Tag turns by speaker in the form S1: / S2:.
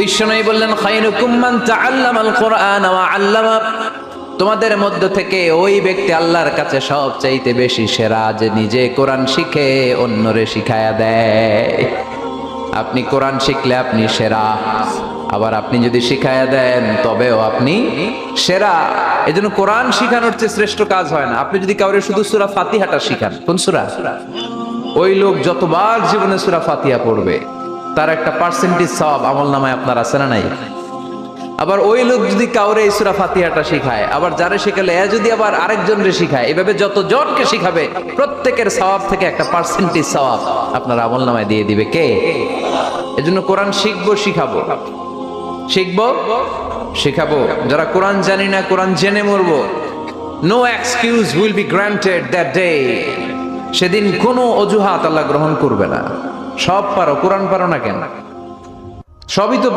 S1: বিশ্বনবী বললেন খায়রুকুম মান তাআল্লামাল কুরআন ওয়া আল্লামা, তোমাদের মধ্য থেকে ওই ব্যক্তি আল্লাহর কাছে সবচাইতে বেশি সেরা যে নিজে কোরআন শিখে অন্যরে শিখায়া দেয়। আপনি কোরআন শিখলে আপনি সেরা, আবার আপনি যদি শিখায়া দেন তবেও আপনি সেরা। এজন্য কোরআন শিখানোর চেয়ে শ্রেষ্ঠ কাজ হয় না। আপনি যদি কাউরে শুধু সূরা ফাতিহাটা শিখান, কোন সূরা, ওই লোক যতবার জীবনে সূরা ফাতিহা পড়বে তার একটা পার্সেন্টেজ সওয়াব আমলনামায় আপনার আছে না নাই? আবার ওই লোক যদি কাউরে এই সূরা ফাতিহাটা শিখায়, আবার যারে শিখালে এ যদি আবার আরেকজনরে শিখায়, এভাবে যতজনকে শিখাবে প্রত্যেকের সওয়াব থেকে একটা পার্সেন্টেজ সওয়াব আপনার আমলনামায় দিয়ে দিবে কে? এজন্য কোরআন শিখবো, শিখাবো, শিখবো, শিখাবো। যারা কোরআন জানি না কোরআন জেনে মরবো, no excuse will be granted that day. সেদিন কোনো অজুহাত আল্লাহ গ্রহণ করবে না। সব পারো, কোরআন পারো না কেন? সবই তো